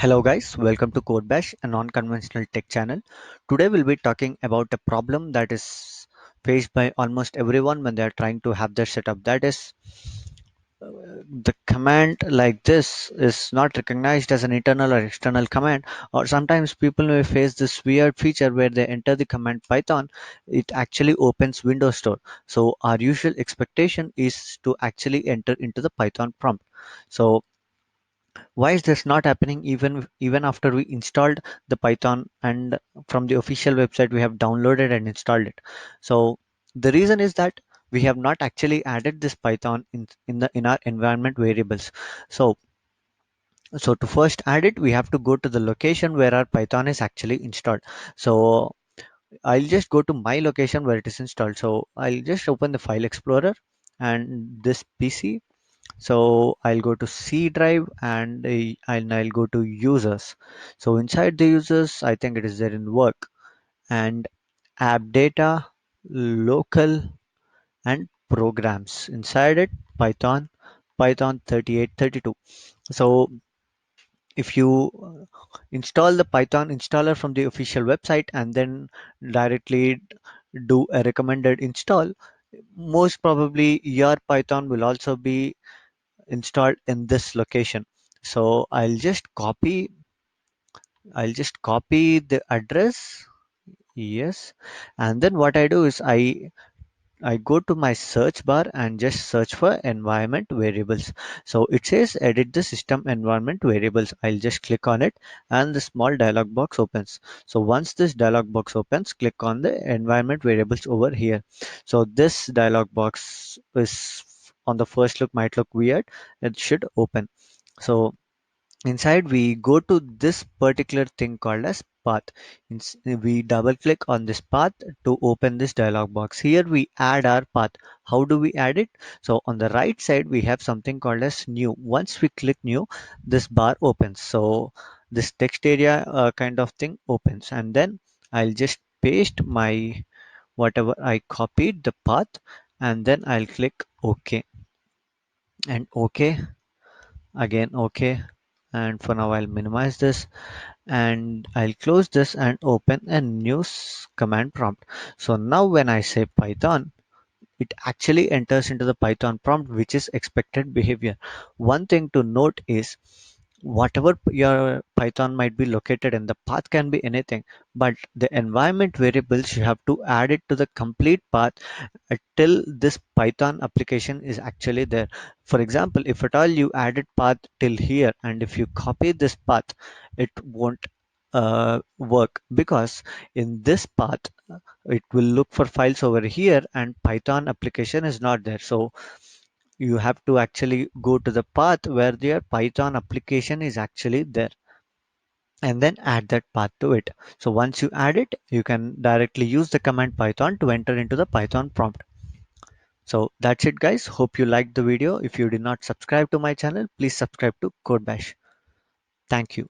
Hello guys, welcome to Code Bash, a non-conventional tech channel. Today we'll be talking about a problem that is faced by almost everyone when they are trying to have their setup. That is, the command like this is not recognized as an internal or external command, or sometimes people may face this weird feature where they enter the command Python, it actually opens Windows Store. So our usual expectation is to actually enter into the Python prompt. So why is this not happening even after we installed the Python and from the official website we have downloaded and installed it? So the reason is that we have not actually added this Python in our environment variables. So so to first add it, we have to go to the location where our Python is actually installed. So I'll just go to my location where it is installed. So I'll just open the file explorer and this PC. So I'll go to C drive and I'll go to users. So inside the users, I think it is there in work and app data, local and programs. Inside it, Python 3832. So if you install the Python installer from the official website and then directly do a recommended install, most probably your Python will also be installed in this location. So I'll just copy the address. Yes. And then what I do is I go to my search bar and just search for environment variables. So it says edit the system environment variables. I'll just click on it and the small dialog box opens. So once this dialog box opens, click on the environment variables over here. So this dialog box is on the first look might look weird. It should open. So inside we go to this particular thing called as path. We double click on this path to open this dialog box. Here we add our path. How do we add it? So on the right side we have something called as new. Once we click new, this bar opens. So this text area kind of thing opens, and then I'll just paste my whatever I copied the path, and then I'll click OK and OK again OK. And for now I'll minimize this and I'll close this and open a new command prompt. So now when I say Python, it actually enters into the Python prompt, which is expected behavior. One thing to note is whatever your Python might be located in, the path can be anything, but the environment variables you have to add it to the complete path till this Python application is actually there. For example, if at all you added path till here and if you copy this path, it won't work because in this path it will look for files over here and Python application is not there. So you have to actually go to the path where their Python application is actually there and then add that path to it. So once you add it, you can directly use the command Python to enter into the Python prompt. So that's it guys. Hope you liked the video. If you did not subscribe to my channel, please subscribe to Codebash. Thank you.